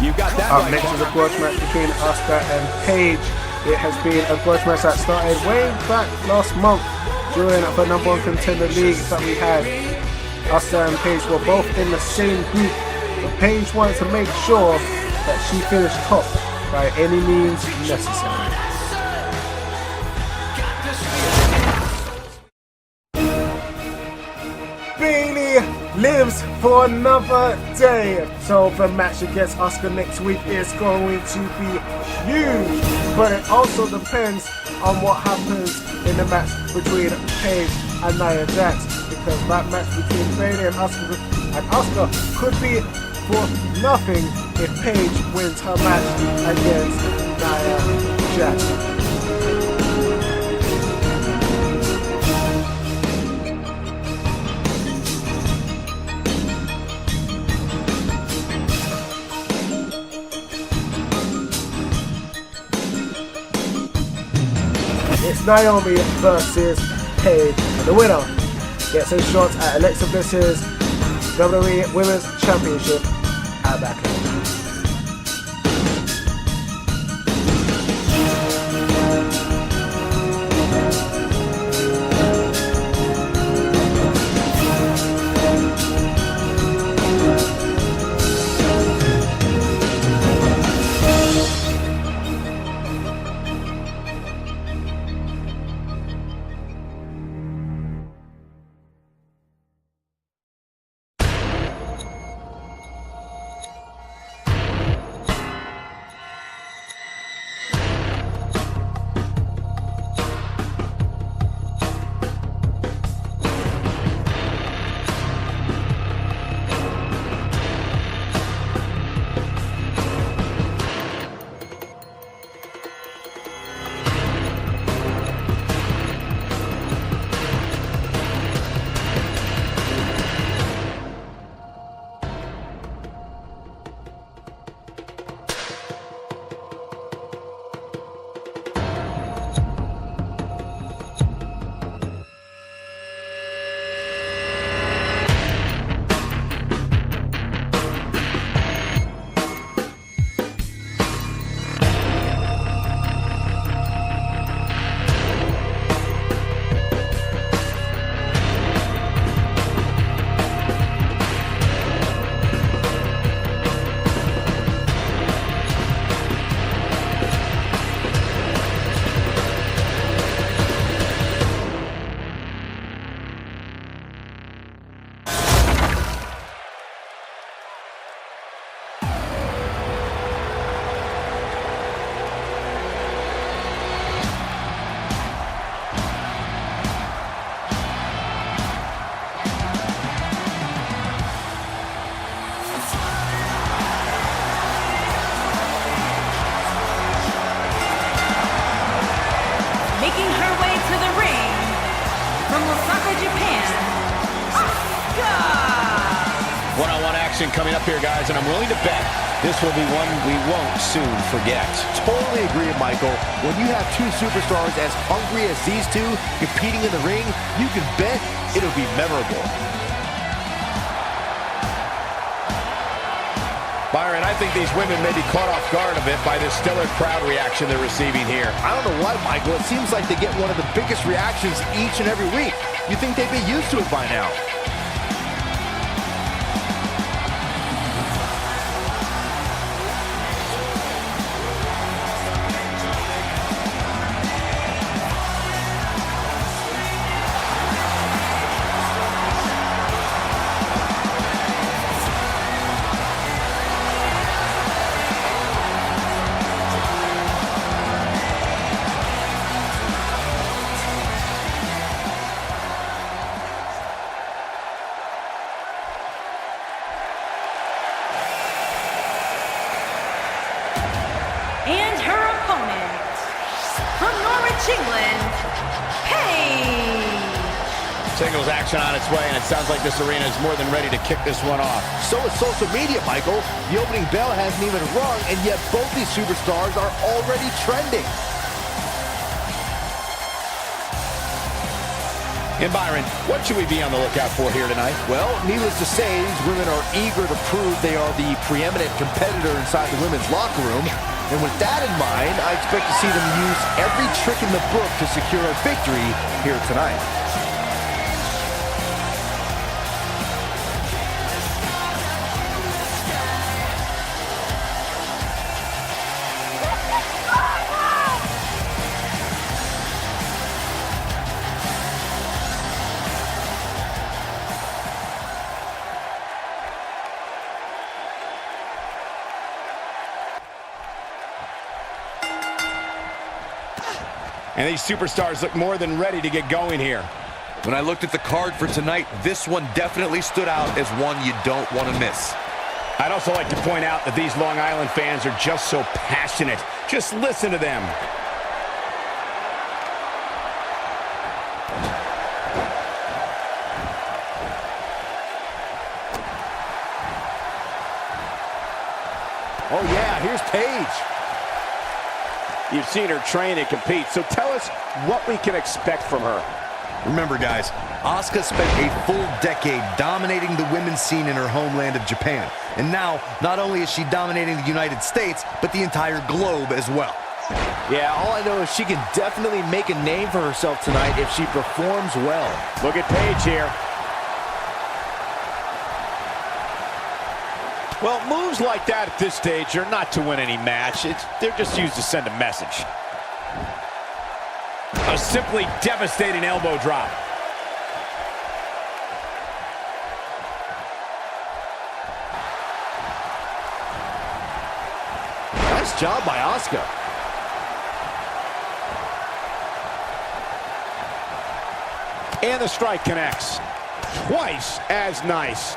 You got that Up right. next is a grudge match between Asuka and Paige. It has been a grudge match that started way back last month during the number one contender league that we had. Asuka and Paige were both in the same group, but Paige wanted to make sure that she finished top by any means necessary. Bailey lives for another day. So the match against Asuka next week is going to be huge. But it also depends on what happens in the match between Paige and Nia Jax. Because that match between Bailey and Asuka could be for nothing if Paige wins her match against Nia Jax. It's Naomi versus Paige, and the winner gets a shot at Alexa Bliss's WWE Women's Championship at Backlash. Making her way to the ring from Osaka, Japan, Asuka! One-on-one action coming up here, guys, and I'm willing to bet this will be one we won't soon forget. Totally agree, Michael. When you have two superstars as hungry as these two competing in the ring, you can bet it'll be memorable. Byron, I think these women may be caught off guard a bit by this stellar crowd reaction they're receiving here. I don't know why, Michael. It seems like they get one of the biggest reactions each and every week. You think they'd be used to it by now. And her opponent, from Norwich, England, Paige! Singles action on its way, and it sounds like this arena is more than ready to kick this one off. So is social media, Michael. The opening bell hasn't even rung, and yet both these superstars are already trending. And Byron, what should we be on the lookout for here tonight? Well, needless to say, these women are eager to prove they are the preeminent competitor inside the women's locker room. And with that in mind, I expect to see them use every trick in the book to secure a victory here tonight. And these superstars look more than ready to get going here. When I looked at the card for tonight, this one definitely stood out as one you don't want to miss. I'd also like to point out that these Long Island fans are just so passionate. Just listen to them. Oh yeah, here's Paige. You've seen her train and compete, so tell us what we can expect from her. Remember, guys, Asuka spent a full decade dominating the women's scene in her homeland of Japan. And now, not only is she dominating the United States, but the entire globe as well. Yeah, all I know is she can definitely make a name for herself tonight if she performs well. Look at Paige here. Well, moves like that at this stage are not to win any match. They're just used to send a message. A simply devastating elbow drop. Nice job by Asuka. And the strike connects. Twice as nice.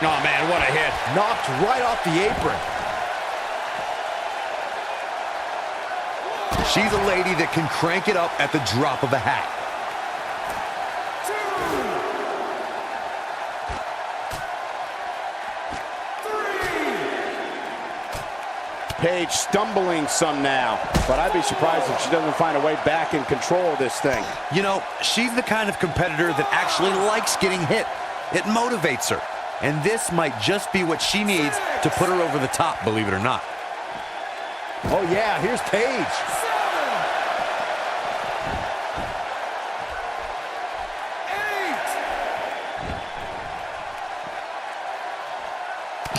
Oh, man, what a hit. Knocked right off the apron. She's a lady that can crank it up at the drop of a hat. Paige stumbling some now, but I'd be surprised if she doesn't find a way back in control of this thing. You know, she's the kind of competitor that actually likes getting hit. It motivates her. And this might just be what she needs to put her over the top, believe it or not. Oh yeah, here's Paige.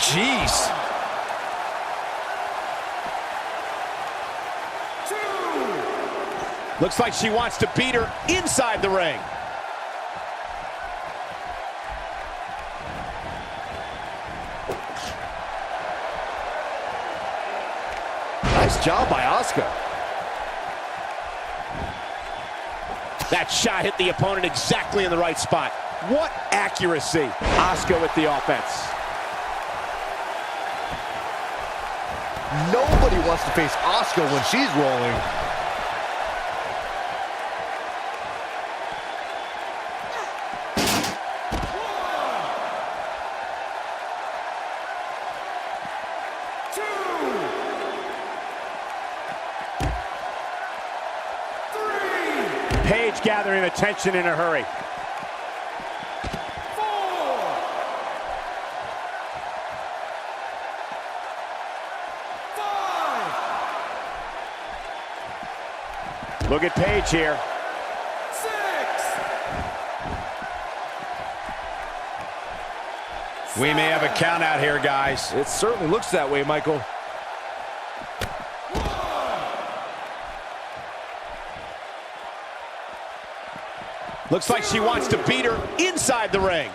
8. Jeez. 2. Looks like she wants to beat her inside the ring. Nice job by Asuka. That shot hit the opponent exactly in the right spot. What accuracy. Asuka with the offense. Nobody wants to face Asuka when she's rolling. Paige gathering attention in a hurry. 4. 5. Look at Paige here. 6. We may have a count out here, guys. It certainly looks that way, Michael. Looks like she wants to beat her inside the ring.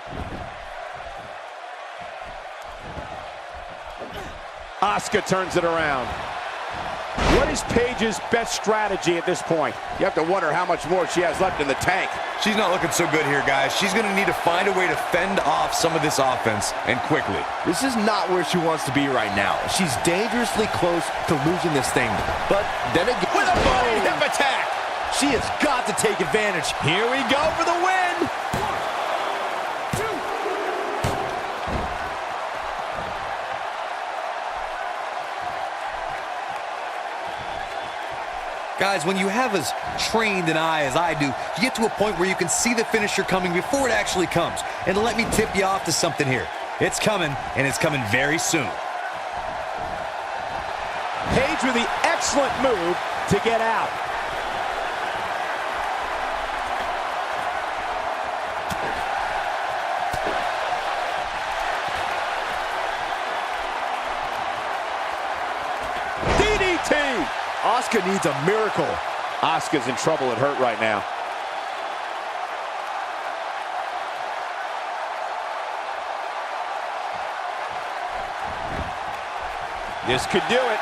Asuka turns it around. What is Paige's best strategy at this point? You have to wonder how much more she has left in the tank. She's not looking so good here, guys. She's going to need to find a way to fend off some of this offense, and quickly. This is not where she wants to be right now. She's dangerously close to losing this thing. But then again, with a body hip attack. She has got to take advantage. Here we go for the win. 1, 2. Guys, when you have as trained an eye as I do, you get to a point where you can see the finisher coming before it actually comes. And let me tip you off to something here. It's coming, and it's coming very soon. Paige with the excellent move to get out. DDT! Asuka needs a miracle. Asuka's in trouble at Hurt right now. This could do it.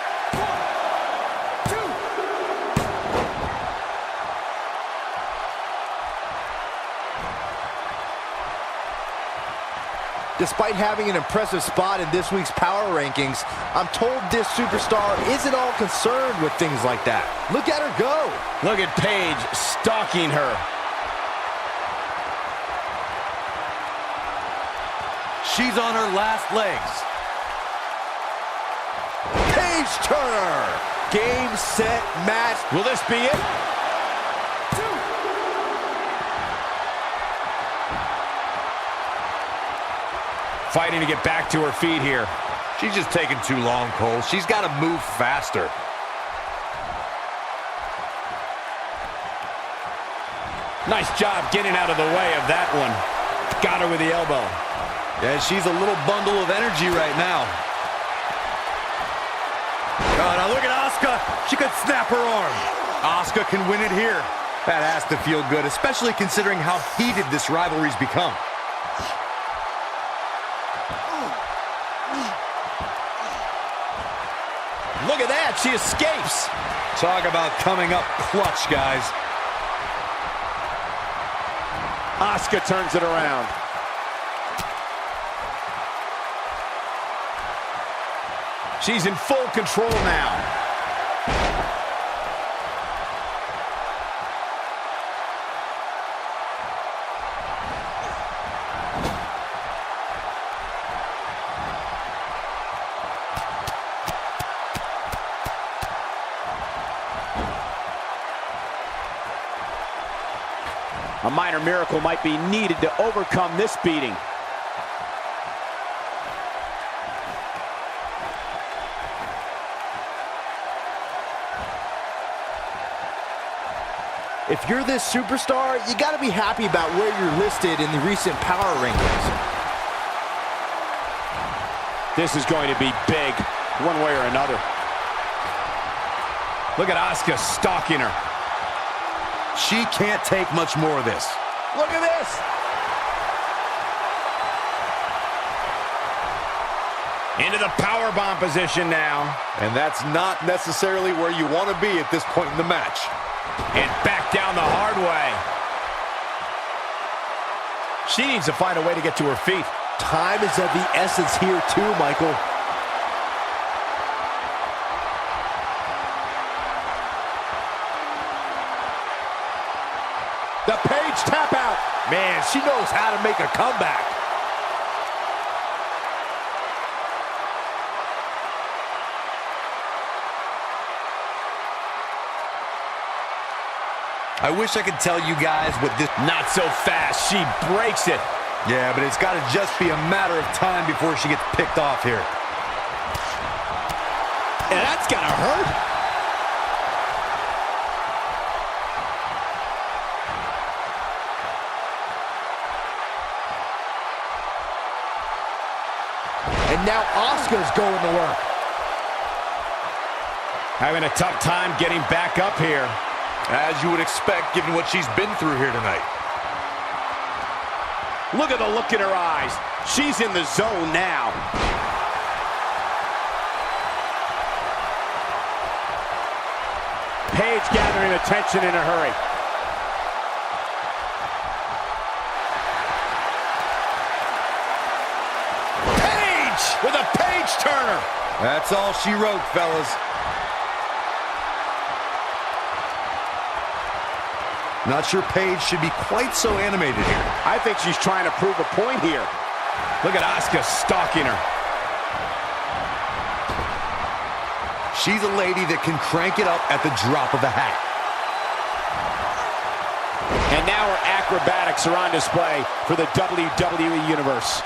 Despite having an impressive spot in this week's power rankings, I'm told this superstar isn't all concerned with things like that. Look at her go. Look at Paige stalking her. She's on her last legs. Paige Turner. Game, set, match. Will this be it? Fighting to get back to her feet here. She's just taking too long, Cole. She's got to move faster. Nice job getting out of the way of that one. Got her with the elbow. Yeah, she's a little bundle of energy right now. Oh, now look at Asuka. She could snap her arm. Asuka can win it here. That has to feel good, especially considering how heated this rivalry's become. Look at that, she escapes. Talk about coming up clutch, guys. Asuka turns it around. She's in full control now. A minor miracle might be needed to overcome this beating. If you're this superstar, you got to be happy about where you're listed in the recent power rankings. This is going to be big, one way or another. Look at Asuka stalking her. She can't take much more of this. Look at this. Into the powerbomb position now. And that's not necessarily where you want to be at this point in the match. And back down the hard way. She needs to find a way to get to her feet. Time is of the essence here too, Michael. The Paige tap out. Man, she knows how to make a comeback. I wish I could tell you guys what this... Not so fast. She breaks it. Yeah, but it's got to just be a matter of time before she gets picked off here. And that's gonna hurt. And now Asuka's going to work. Having a tough time getting back up here. As you would expect, given what she's been through here tonight. Look at the look in her eyes. She's in the zone now. Paige gathering attention in a hurry. Paige with a Paige Turner. That's all she wrote, fellas. Not sure Paige should be quite so animated here. I think she's trying to prove a point here. Look at Asuka stalking her. She's a lady that can crank it up at the drop of a hat. And now her acrobatics are on display for the WWE Universe.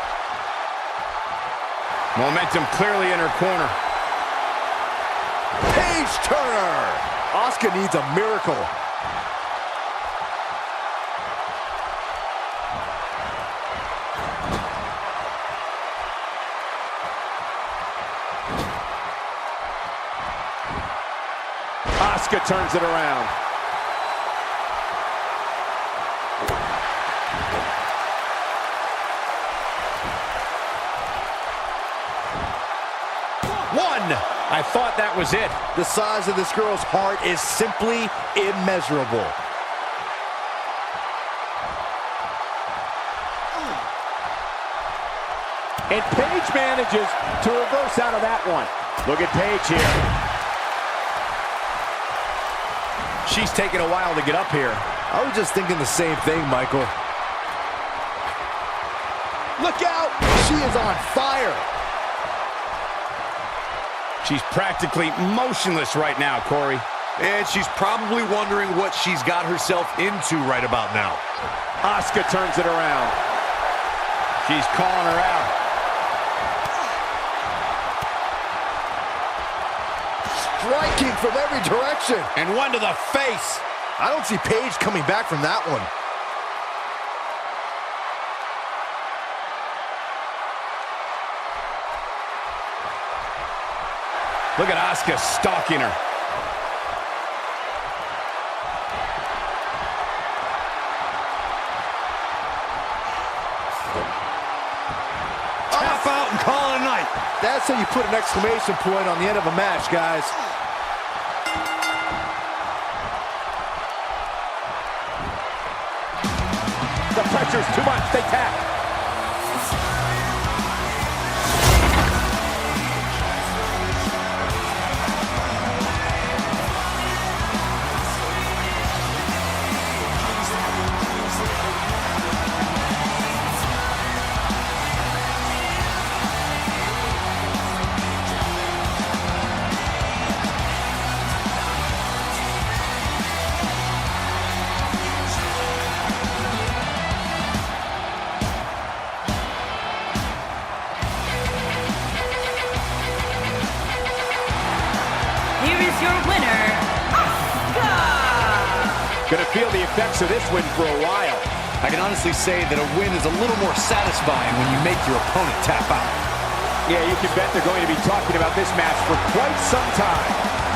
Momentum clearly in her corner. Paige Turner. Asuka needs a miracle. Asuka turns it around. One! I thought that was it. The size of this girl's heart is simply immeasurable. And Paige manages to reverse out of that one. Look at Paige here. She's taking a while to get up here. I was just thinking the same thing, Michael. Look out! She is on fire. She's practically motionless right now, Corey. And she's probably wondering what she's got herself into right about now. Asuka turns it around. She's calling her out. Striking from every direction. And one to the face. I don't see Paige coming back from that one. Look at Asuka stalking her. Tap out and call it a night. That's how you put an exclamation point on the end of a match, guys. The pressure's too much. They tap. Gonna feel the effects of this win for a while. I can honestly say that a win is a little more satisfying when you make your opponent tap out. Yeah, you can bet they're going to be talking about this match for quite some time.